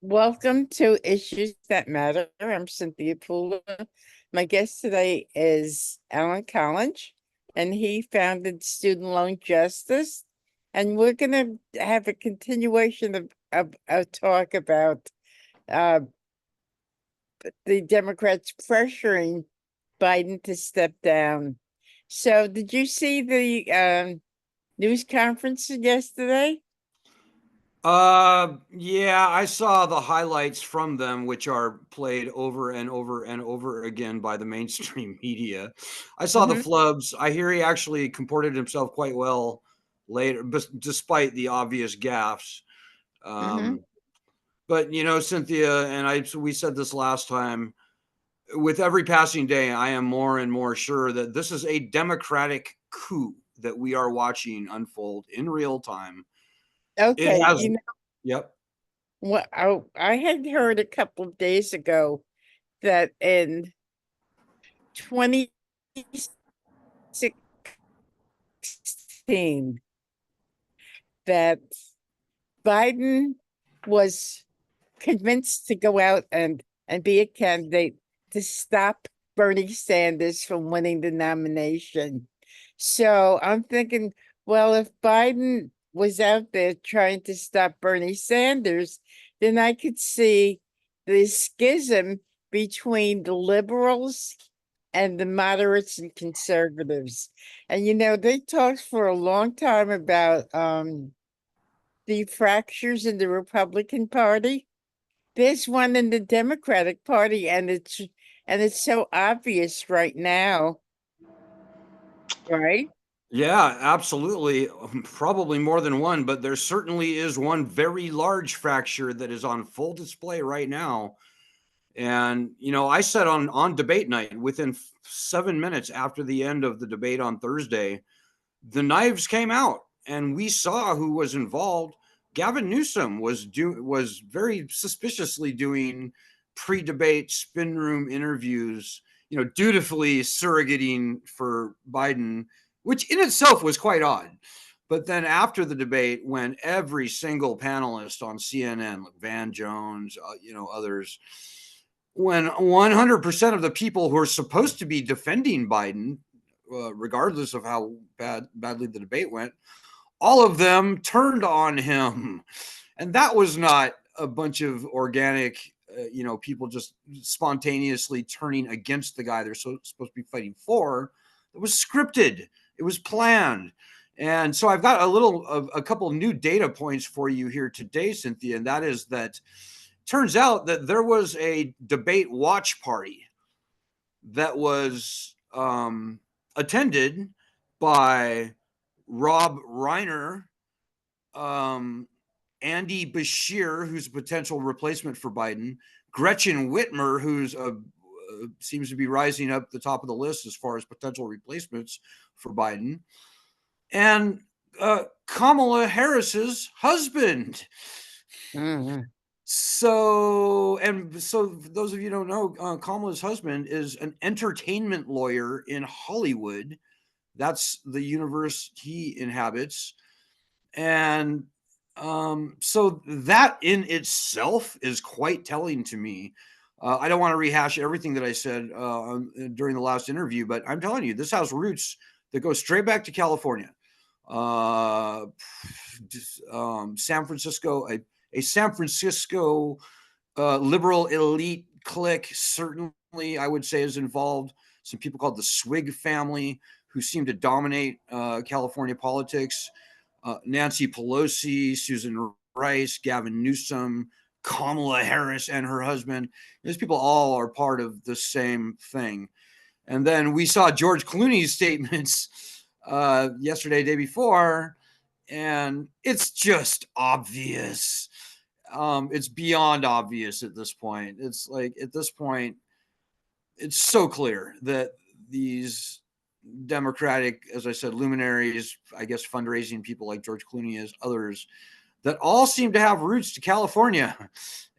Welcome to Issues That Matter. I'm Cynthia Pula. My guest today is Alan Collinge, and he founded Student Loan Justice. And we're going to have a continuation of a talk about uh, the Democrats pressuring Biden to step down. So, did you see the news conference yesterday? Yeah, I saw the highlights from them, which are played over and over and over again by the mainstream media. I saw the Hmm. flubs. I hear he actually comported himself quite well later, despite the obvious gaffes. Hmm. Um, but Cynthia and I, so we said this last time. With every passing day, I am more and more sure that this is a Democratic coup that we are watching unfold in real time. It Okay, has, yep. well, I had heard a couple of days ago that in 2016 that Biden was convinced to go out and be a candidate to stop Bernie Sanders from winning the nomination. So I'm thinking, well, if Biden was out there trying to stop Bernie Sanders, then I could see the schism between the liberals and the moderates and conservatives. And they talked for a long time about the fractures in the Republican Party. There's one in the Democratic Party, and it's so obvious right now, right? Yeah, absolutely. Probably more than one, but there certainly is one very large fracture that is on full display right now. And I said on debate night, within 7 minutes after the end of the debate on Thursday, the knives came out, and we saw who was involved. Gavin Newsom was very suspiciously doing pre-debate spin room interviews, dutifully surrogating for Biden, which in itself was quite odd. But then after the debate, when every single panelist on CNN, like Van Jones, others, when 100% of the people who are supposed to be defending Biden, regardless of how badly the debate went, all of them turned on him, and that was not a bunch of organic, people just spontaneously turning against the guy they're supposed to be fighting for. It was scripted. It was planned. And so I've got a couple of new data points for you here today, Cynthia, and that is that turns out that there was a debate watch party that was attended by Rob Reiner, um, Andy Bashir, who's a potential replacement for Biden, Gretchen Whitmer, who's seems to be rising up the top of the list as far as potential replacements for Biden, and Kamala Harris's husband. Mhm. So for those of you who don't know, Kamala's husband is an entertainment lawyer in Hollywood. That's the universe he inhabits. And so that in itself is quite telling to me. I don't want to rehash everything that I said during the last interview, but I'm telling you, this has roots that go straight back to California. Uh, San Francisco, a San Francisco liberal elite clique, certainly, I would say, is involved. Some people called the Swig family who seem to dominate California politics. Nancy Pelosi, Susan Rice, Gavin Newsom, Kamala Harris, and her husband. These people all are part of the same thing. And then we saw George Clooney's statements yesterday, day before, and it's just obvious. It's beyond obvious at this point. It's like at this point, it's so clear that these Democratic, as I said, luminaries, I guess fundraising people like George Clooney as others, that all seem to have roots to California,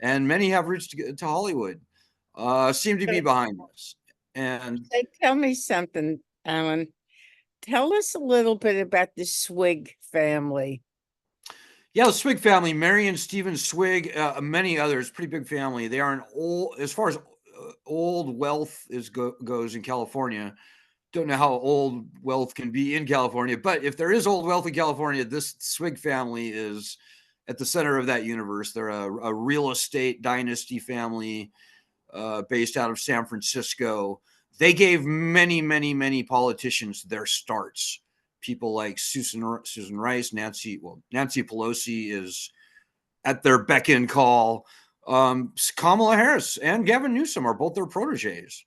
and many have roots to Hollywood, seem to be So, behind this. And tell me something, Alan. Tell us a little bit about the Swig family. Yeah, the Swig family, Mary and Stephen Swig, many others, pretty big family. They are an old, as far as old wealth goes in California. Don't know how old wealth can be in California, but if there is old wealth in California, this Swig family is at the center of that universe. They're a real estate dynasty family based out of San Francisco. They gave many, many, many politicians their starts. People like Susan Rice, Nancy Pelosi is at their beck and call. Kamala Harris and Gavin Newsom are both their proteges.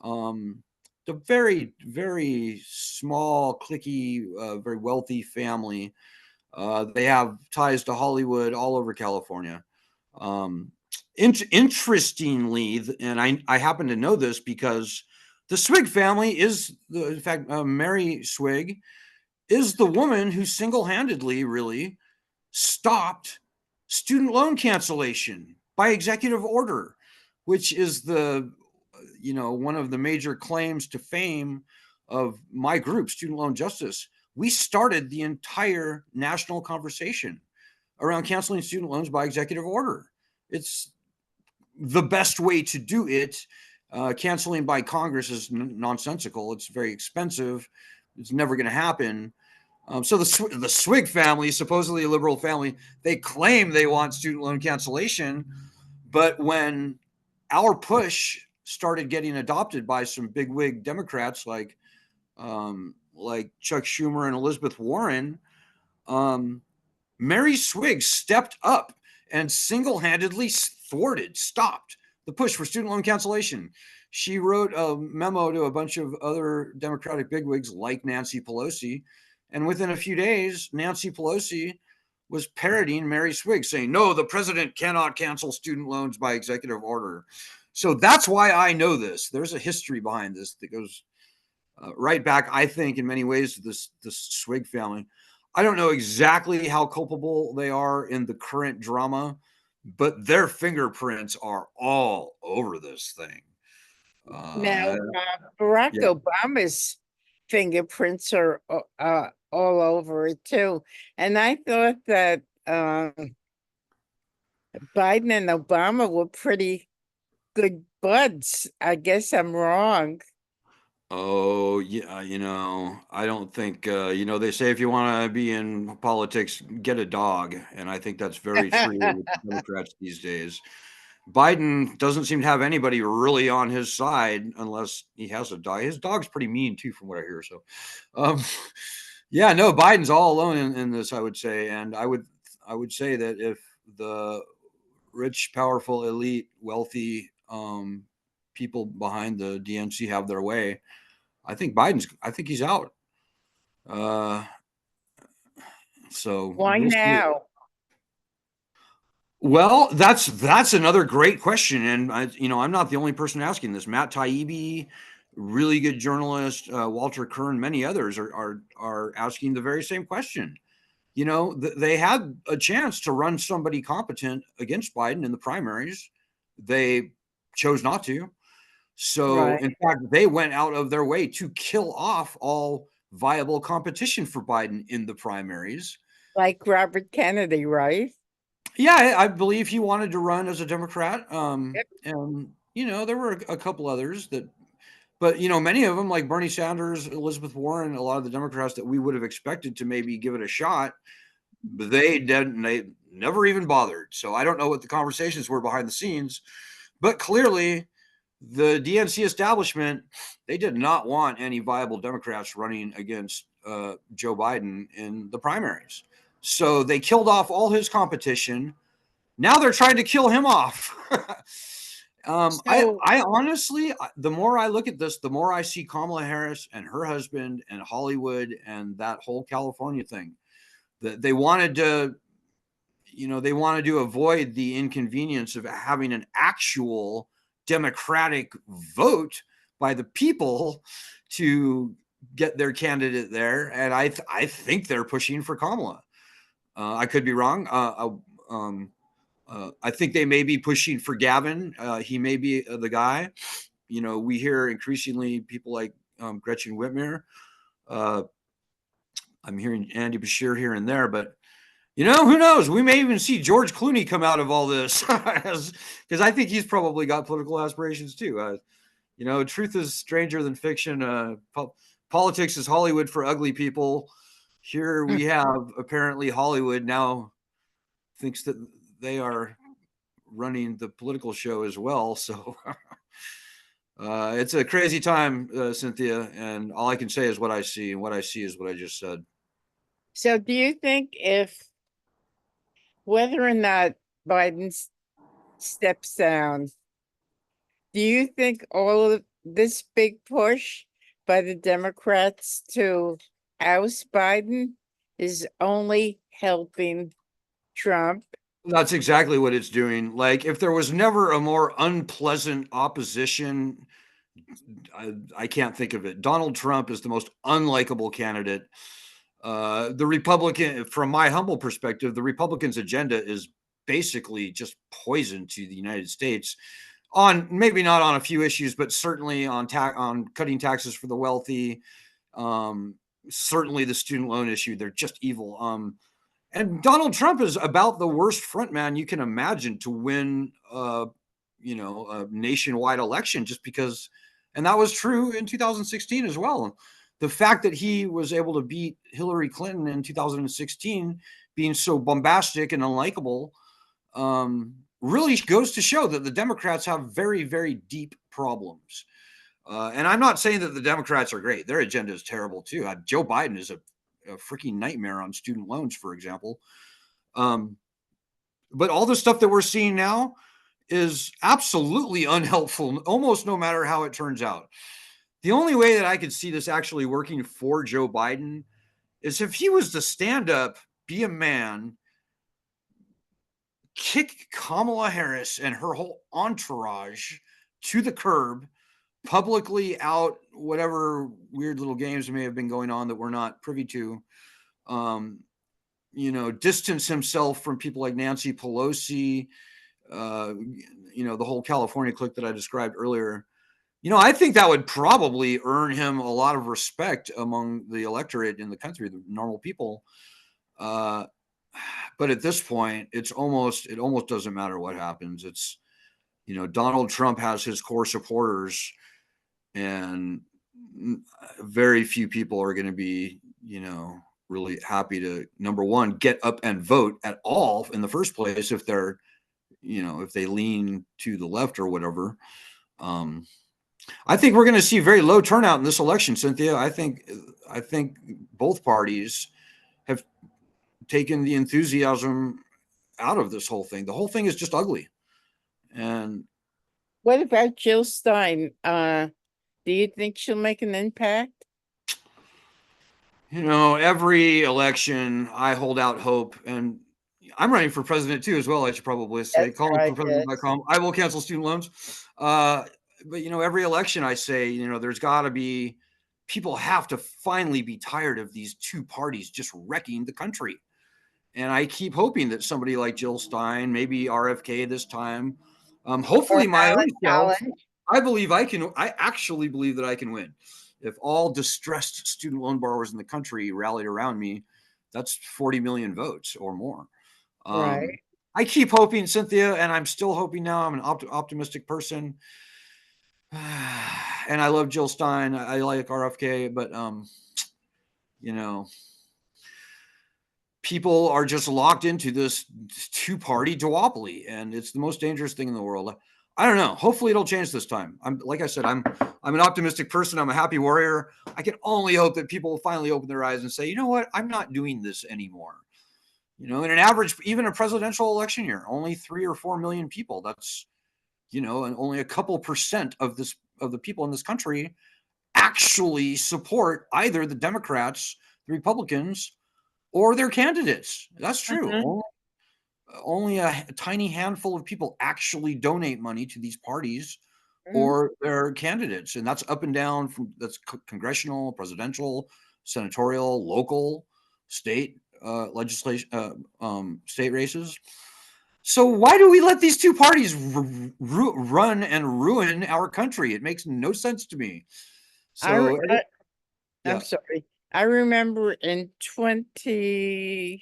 The very, very small, cliquey, very wealthy family. They have ties to Hollywood all over California. Interestingly, and I happen to know this because the Swig family is, in fact, Mary Swig is the woman who single-handedly really stopped student loan cancellation by executive order, which is one of the major claims to fame of my group, Student Loan Justice. We started the entire national conversation around canceling student loans by executive order. It's the best way to do it. Canceling by Congress is nonsensical. It's very expensive. It's never going to happen. So the Swig family, supposedly a liberal family, they claim they want student loan cancellation, but when our push started getting adopted by some bigwig Democrats like Chuck Schumer and Elizabeth Warren, Mary Swig stepped up and single-handedly stopped the push for student loan cancellation. She wrote a memo to a bunch of other Democratic bigwigs like Nancy Pelosi, and within a few days, Nancy Pelosi was parroting Mary Swig, saying, no, the president cannot cancel student loans by executive order. So that's why I know this. There's a history behind this that goes right back, I think, in many ways to this Swig family. I don't know exactly how culpable they are in the current drama, but their fingerprints are all over this thing. Now, Barack Yeah. Obama's fingerprints are all over it too. And I thought that Biden and Obama were pretty good buds. I guess I'm wrong. Oh, yeah, I don't think, they say if you want to be in politics, get a dog. And I think that's very true with the Democrats these days. Biden doesn't seem to have anybody really on his side unless he has a dog. His dog's pretty mean too, from what I hear. So, um, yeah, no, Biden's all alone in this, I would say. And I would say that if the rich, powerful, elite, wealthy people behind the DNC have their way, I think he's out. Uh, so Why we'll see. now? Well, that's another great question, and I'm not the only person asking this. Matt Taibbi, really good journalist, Walter Kern, many others are asking the very same question. They had a chance to run somebody competent against Biden in the primaries. They chose not to. So, Right. in fact, they went out of their way to kill off all viable competition for Biden in the primaries. Like Robert Kennedy, right? Yeah, I believe he wanted to run as a Democrat. Yep. And there were a couple others but many of them, like Bernie Sanders, Elizabeth Warren, a lot of the Democrats that we would have expected to maybe give it a shot, but they didn't. They never even bothered. So I don't know what the conversations were behind the scenes, but clearly the DNC establishment, they did not want any viable Democrats running against Joe Biden in the primaries. So they killed off all his competition. Now they're trying to kill him off. So I honestly, the more I look at this, the more I see Kamala Harris and her husband and Hollywood and that whole California thing. That they wanted to avoid the inconvenience of having an actual Democratic vote by the people to get their candidate there, and I think they're pushing for Kamala. I could be wrong. I think they may be pushing for Gavin. He may be the guy. We hear increasingly people like Gretchen Whitmer. I'm hearing Andy Bashir here and there, but Who knows? We may even see George Clooney come out of all this, because I think he's probably got political aspirations too. Truth is stranger than fiction. Politics is Hollywood for ugly people. Here we have apparently Hollywood now thinks that they are running the political show as well. So it's a crazy time, Cynthia. And all I can say is what I see, and what I see is what I just said. So do you think if whether or not Biden steps down, do you think all of this big push by the Democrats to oust Biden is only helping Trump? That's exactly what it's doing. Like, if there was never a more unpleasant opposition, I can't think of it. Donald Trump is the most unlikable candidate. The Republican, from my humble perspective, the Republicans' agenda is basically just poison to the United States, on maybe not on a few issues, but certainly on cutting taxes for the wealthy. Certainly the student loan issue. They're just evil. And Donald Trump is about the worst frontman you can imagine to win, a nationwide election, just because, and that was true in 2016 as well. The fact that he was able to beat Hillary Clinton in 2016, being so bombastic and unlikable, really goes to show that the Democrats have very, very deep problems. And I'm not saying that the Democrats are great. Their agenda is terrible too. Joe Biden is a freaking nightmare on student loans, for example. But all the stuff that we're seeing now is absolutely unhelpful, almost no matter how it turns out. The only way that I could see this actually working for Joe Biden is if he was to stand up, be a man, kick Kamala Harris and her whole entourage to the curb, publicly out whatever weird little games may have been going on that we're not privy to. Distance himself from people like Nancy Pelosi, the whole California clique that I described earlier. I think that would probably earn him a lot of respect among the electorate in the country, the normal people. But at this point, it almost doesn't matter what happens. It's, Donald Trump has his core supporters, and very few people are going to be, really happy to, number one, get up and vote at all in the first place if they're, if they lean to the left or whatever. I think we're going to see very low turnout in this election, Cynthia. I think both parties have taken the enthusiasm out of this whole thing. The whole thing is just ugly. And What about Jill Stein? Do you think she'll make an impact? Every election I hold out hope, and I'm running for president too, as well. I should probably say, That's Collinge right, for yes. president.com. I will cancel student loans. But every election I say, there's got to be, people have to finally be tired of these two parties just wrecking the country. And I keep hoping that somebody like Jill Stein, maybe RFK this time, hopefully Or my own self, Colin. I actually believe that I can win. If all distressed student loan borrowers in the country rallied around me, that's 40 million votes or more. Right. I keep hoping, Cynthia, and I'm still hoping now. I'm an optimistic person. And I love Jill Stein. I like RFK, but, people are just locked into this two-party duopoly, and it's the most dangerous thing in the world. I don't know. Hopefully it'll change this time. Like I said, I'm an optimistic person. I'm a happy warrior. I can only hope that people will finally open their eyes and say, you know what? I'm not doing this anymore. In an average, even a presidential election year, only 3 or 4 million people. That's, and only a couple percent of the people in this country actually support either the Democrats, the Republicans, or their candidates. That's true. Mhm. Only a tiny handful of people actually donate money to these parties Mhm. or their candidates, and that's up and down from that's congressional, presidential, senatorial, local, state legislation, state races. So why do we let these two parties run and ruin our country? It makes no sense to me. I, re- So I I'm yeah, sorry. I remember in 20,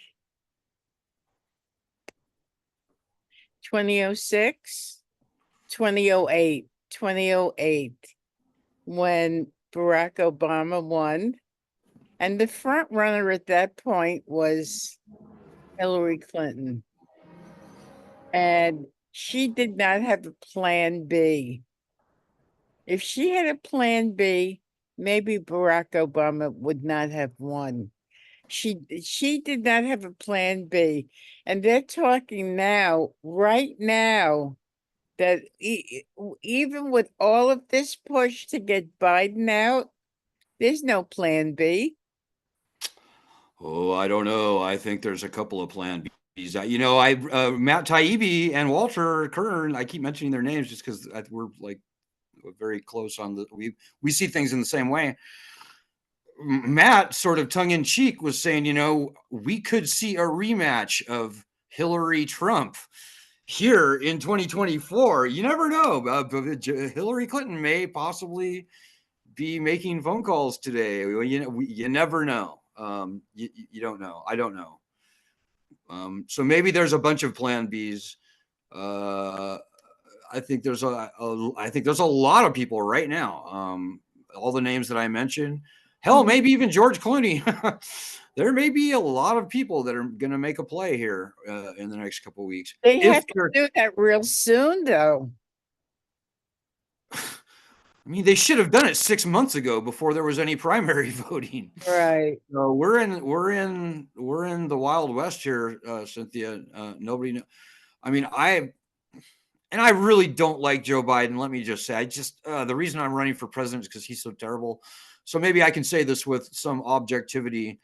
2006, 2008, 2008, when Barack Obama won. And the front runner at that point was Hillary Clinton. And she did not have a plan B. If she had a plan B, maybe Barack Obama would not have won. She did not have a plan B. And they're talking now, right now, that even with all of this push to get Biden out, there's no plan B. Oh, I don't know. I think there's a couple of plan Bs. I Matt Taibbi and Walter Kern. I keep mentioning their names just because we're like very close on we see things in the same way. Matt, sort of tongue in cheek, was saying, we could see a rematch of Hillary Trump here in 2024. You never know. Hillary Clinton may possibly be making phone calls today. You never know. You don't know. I don't know. So maybe there's a bunch of plan Bs. I think there's a lot of people right now. All the names that I mentioned. Hell, maybe even George Clooney. There may be a lot of people that are going to make a play here in the next couple of weeks. They have to do that real soon, though. I mean, they should have done it 6 months ago before there was any primary voting. Right. So we're in the Wild West here, Cynthia. Nobody knows. I mean, I really don't like Joe Biden. Let me just say, the reason I'm running for president is because he's so terrible. So maybe I can say this with some objectivity.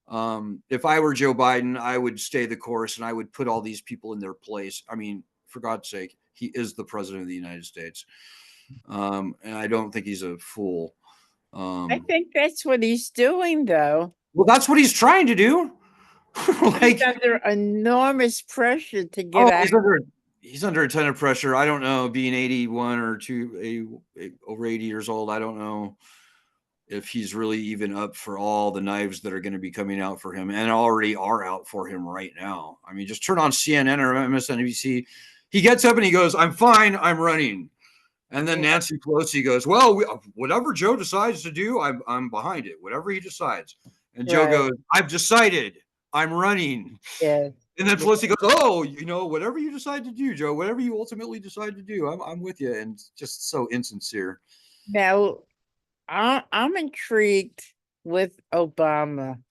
If I were Joe Biden, I would stay the course and I would put all these people in their place. I mean, for God's sake, he is the president of the United States. And I don't think he's a fool. I think that's what he's doing, though. Well, that's what he's trying to do. He's under enormous pressure to get out. He's under a ton of pressure. I don't know, being 81 or over 80 years old. I don't know if he's really even up for all the knives that are going to be coming out for him and already are out for him right now. I mean, just turn on CNN or MSNBC. He gets up and he goes, "I'm fine. I'm running." And then Nancy Pelosi goes, "Well, whatever Joe decides to do, I'm behind it. Whatever he decides." And Joe goes, "I've decided. I'm running." Yes. And then Pelosi goes, "Oh, whatever you decide to do, Joe, whatever you ultimately decide to do, I'm with you." And just so insincere. Now, I'm intrigued with Obama.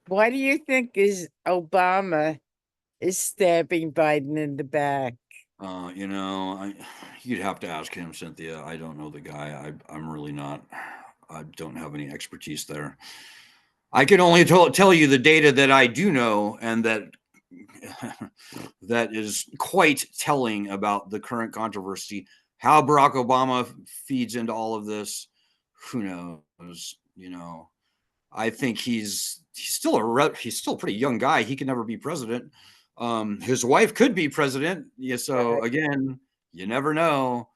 Why do you think Obama is stabbing Biden in the back? You'd have to ask him, Cynthia. I don't know the guy. I'm really not. I don't have any expertise there. I can only tell you the data that I do know, and that is quite telling about the current controversy. How Barack Obama feeds into all of this, who knows? I think he's still a pretty young guy. He could never be president. His wife could be president. Yeah. So again, you never know.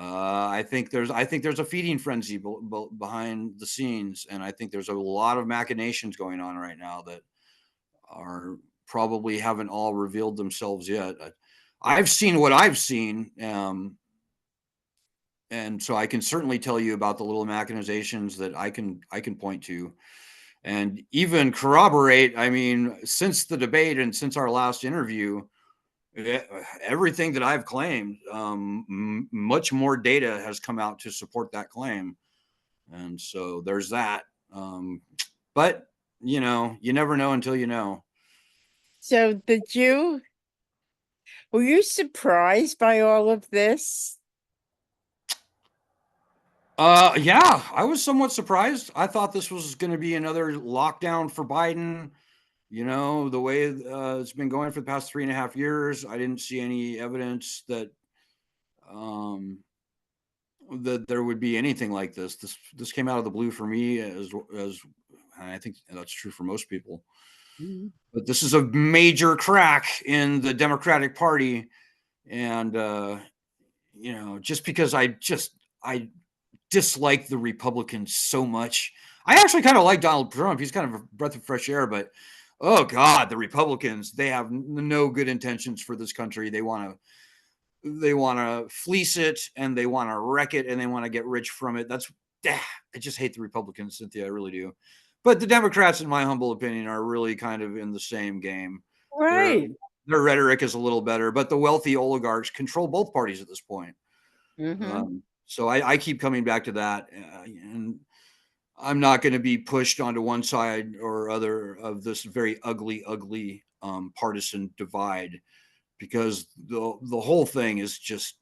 I think there's a feeding frenzy behind the scenes, and I think there's a lot of machinations going on right now that are probably haven't all revealed themselves yet. I've seen what I've seen, and so I can certainly tell you about the little machinations that I can point to, and even corroborate. I mean, since the debate and since our last interview, everything that I've claimed, much more data has come out to support that claim. And so there's that. But you never know until you know. So were you surprised by all of this? Yeah, I was somewhat surprised. I thought this was going to be another lockdown for Biden. The way it's been going for the past 3.5 years, I didn't see any evidence that there would be anything like this. This came out of the blue for me, as I think that's true for most people. Mm-hmm. But this is a major crack in the Democratic Party, and just because I dislike the Republicans so much. I actually kind of like Donald Trump. He's kind of a breath of fresh air, but Oh God, the Republicans, they have no good intentions for this country. They want to fleece it, and they want to wreck it, and they want to get rich from it. I just hate the Republicans, Cynthia. I really do. But the Democrats, in my humble opinion, are really kind of in the same game. Their Right. their rhetoric is a little better, but the wealthy oligarchs control both parties at this point. Mm-hmm. So I keep coming back to that, and I'm not going to be pushed onto one side or other of this very ugly, ugly partisan divide, because the whole thing is just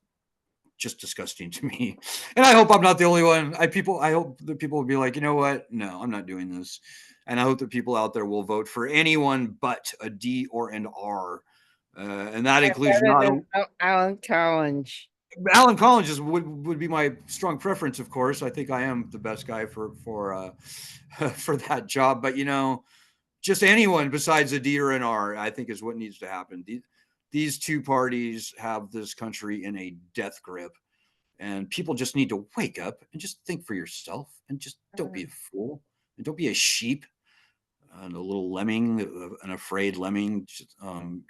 disgusting to me. And I hope I'm not the only one. I hope that people will be like, you know what? No, I'm not doing this. And I hope that people out there will vote for anyone but a D or an R. And that includes Better not than Alan Collinge. Alan Collinge would be my strong preference, of course. I think I am the best guy for that job. But just anyone besides a D or an R, I think, is what needs to happen. These two parties have this country in a death grip, and people just need to wake up and just think for yourself, and just don't be a fool, and don't be a sheep and a little lemming, an afraid lemming,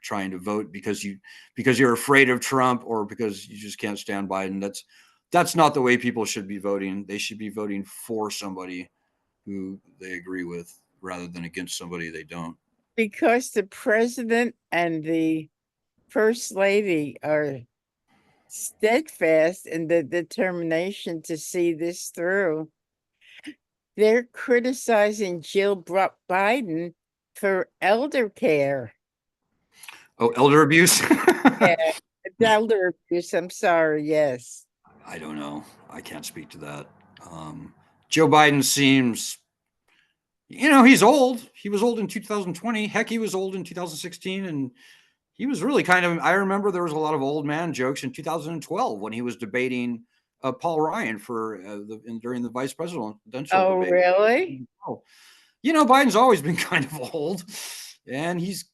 trying to vote because you're afraid of Trump, or because you just can't stand Biden. That's not the way people should be voting. They should be voting for somebody who they agree with, rather than against somebody they don't. Because the president and the first lady are steadfast in the determination to see this through. They're criticizing Jill Biden for elder care. Oh, elder abuse. Yeah, it's elder abuse. I'm sorry. Yes. I don't know. I can't speak to that. Joe Biden seems, he's old. He was old in 2020. Heck, he was old in 2016. And he was really I remember there was a lot of old man jokes in 2012 when he was debating Paul Ryan during the vice presidential Oh, debate. really? Oh, Biden's always been kind of old, and he's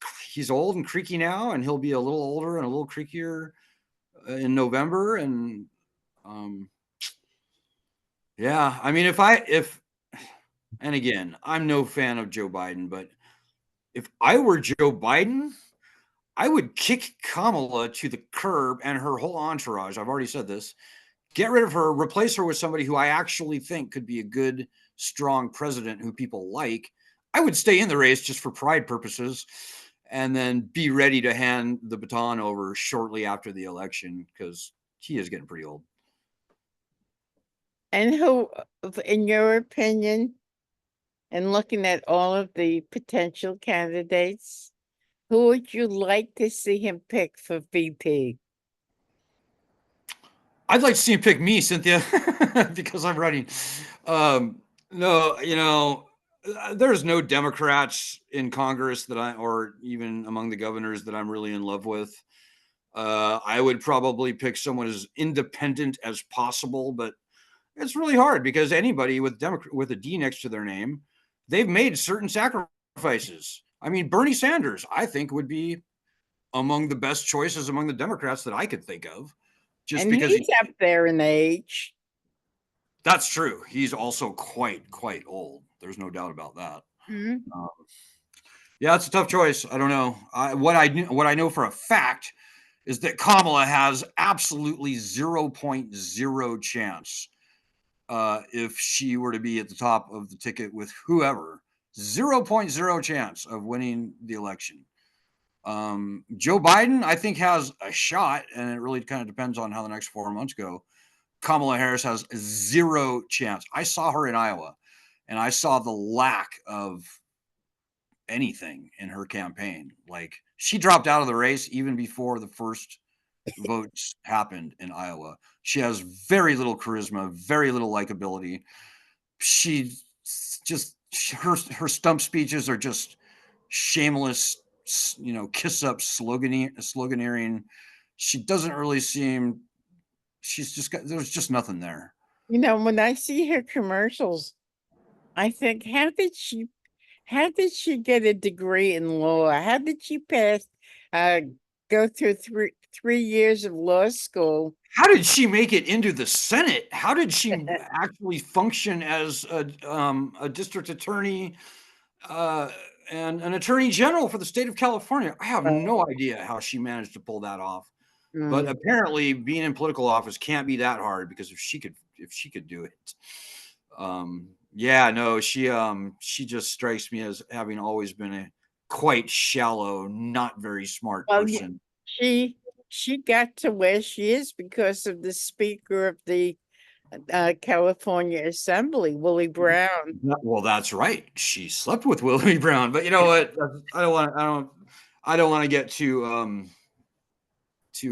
old and creaky now, and he'll be a little older and a little creakier in November. And yeah, I mean, and again, I'm no fan of Joe Biden, but if I were Joe Biden, I would kick Kamala to the curb and her whole entourage. I've already said this. Get rid of her, replace her with somebody who I actually think could be a good, strong president who people like. I would stay in the race just for pride purposes, and then be ready to hand the baton over shortly after the election, because he is getting pretty old. And who, in your opinion, and looking at all of the potential candidates, who would you like to see him pick for VP? I'd like to see him pick me, Cynthia, because I'm running. No, there's no Democrats in Congress or even among the governors that I'm really in love with. I would probably pick someone as independent as possible, but it's really hard because anybody with a D next to their name, they've made certain sacrifices. I mean, Bernie Sanders, I think, would be among the best choices among the Democrats that I could think of, just And because he's up there in age. that's true. He's also quite old. There's no doubt about that. Mhm. Um, yeah, it's a tough choice. I don't know. What I know for a fact is that Kamala has absolutely 0.0 chance, if she were to be at the top of the ticket with whoever. 0.0 chance of winning the election. Joe Biden, I think, has a shot, and it really kind of depends on how the next 4 months go. Kamala Harris has zero chance. I saw her in Iowa, and I saw the lack of anything in her campaign. Like, she dropped out of the race even before the first votes happened in Iowa. She has very little charisma, very little likability. She just her stump speeches are just shameless, kiss up sloganeering. She doesn't really seem. There's just nothing there. When I see her commercials, I think, how did she get a degree in law? How did she uh, go through 3 years of law school? How did she make it into the Senate? How did she actually function as a district attorney? and an attorney general for the state of California. I have Oh, no idea how she managed to pull that off. But mm. apparently being in political office can't be that hard, because if she could do it. Yeah, no, she just strikes me as having always been a quite shallow, not very smart Well, yeah, person. she she got to where she is because of the Speaker of the California Assembly, Willie Brown. Well, that's right. She slept with Willie Brown, but you know what? I don't want to get to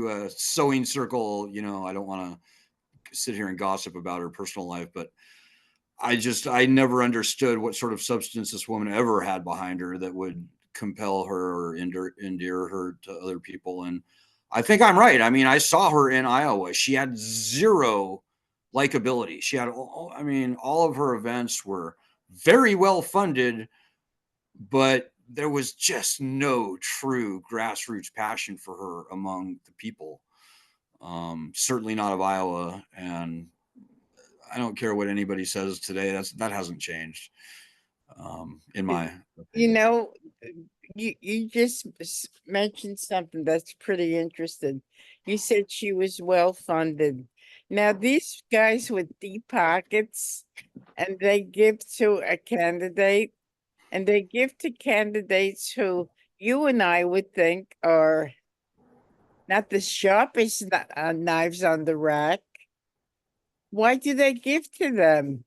a sewing circle. I don't want to sit here and gossip about her personal life, but I never understood what sort of substance this woman ever had behind her that would compel her or endear her to other people. And I think I'm right. I mean, I saw her in Iowa. She had zero likability. I mean, all of her events were very well funded, but there was just no true grassroots passion for her among the people. Certainly not of Iowa. And I don't care what anybody says today. That hasn't changed, in Y- my You opinion. know, you just mentioned something that's pretty interesting. You said she was well funded. Now, these guys with deep pockets, and they give to a candidate, and they give to candidates who you and I would think are not the sharpest knives on the rack. Why do they give to them?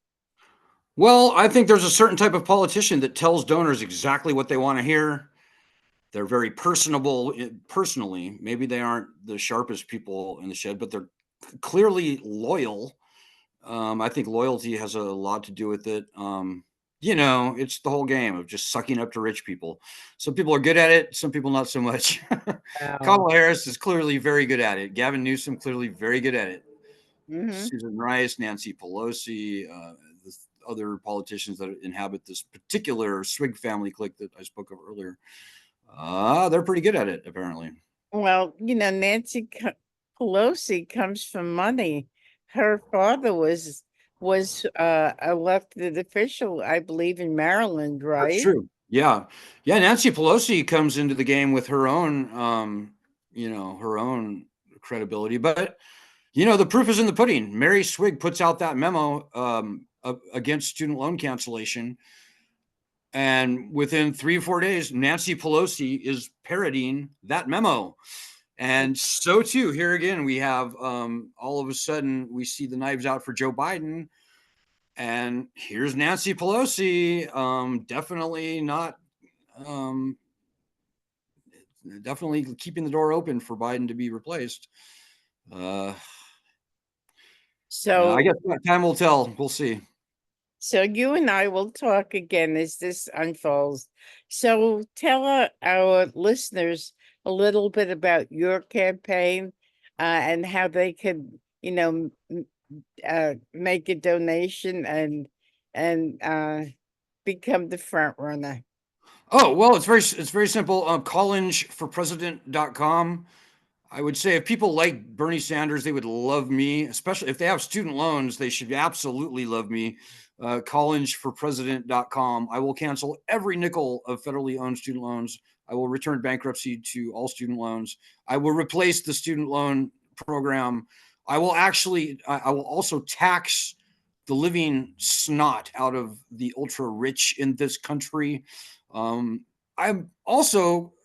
Well, I think there's a certain type of politician that tells donors exactly what they want to hear. They're very personable personally. Maybe they aren't the sharpest people in the shed, but they're clearly loyal. I think loyalty has a lot to do with it. It's the whole game of just sucking up to rich people. Some people are good at it, some people not so much. Wow. Kamala Harris is clearly very good at it. Gavin Newsom clearly very good at it. Hmm. Susan Rice, Nancy Pelosi, the other politicians that inhabit this particular Swig family clique that I spoke of earlier. They're pretty good at it, apparently. Well, Nancy Pelosi comes from money. Her father was elected official, I believe, in Maryland, That's right? true. Yeah, yeah. Nancy Pelosi comes into the game with her own credibility. But the proof is in the pudding. Mary Swig puts out that memo against student loan cancellation, and within 3 or 4 days, Nancy Pelosi is parodying that memo. And so too, here again, we have all of a sudden we see the knives out for Joe Biden, and here's Nancy Pelosi, um, definitely keeping the door open for Biden to be replaced. Uh, I So guess time will tell. We'll see. So you and I will talk again as this unfolds. So tell our listeners a little bit about your campaign and how they could, make a donation and become the front runner. Oh well, it's very simple. Collingeforpresident.com. I would say if people like Bernie Sanders, they would love me, especially if they have student loans, they should absolutely love me. Collingeforpresident.com. I will cancel every nickel of federally owned student loans. I will return bankruptcy to all student loans. I will replace the student loan program. I will also tax the living snot out of the ultra rich in this country. Um, I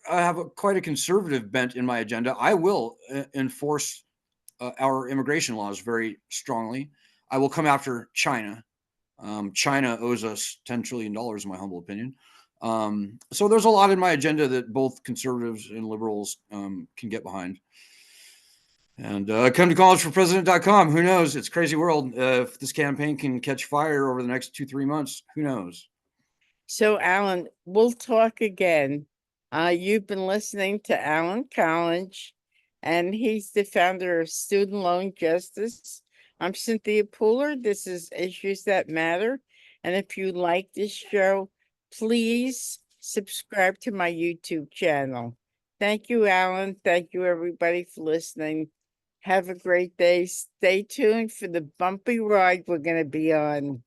have quite a conservative bent in my agenda. I will enforce our immigration laws very strongly. I will come after China. China owes us $10 trillion, in my humble opinion. So there's a lot in my agenda that both conservatives and liberals can get behind. And come to collegeforpresident.com. Who knows? It's a crazy world. If this campaign can catch fire over the next 2-3 months, who knows? So Alan, we'll talk again. You've been listening to Alan Collinge, and he's the founder of Student Loan Justice. I'm Cynthia Pooler. This is Issues That Matter. And if you like this show, please subscribe to my YouTube channel. Thank you, Alan. Thank you, everybody, for listening. Have a great day. Stay tuned for the bumpy ride we're going to be on.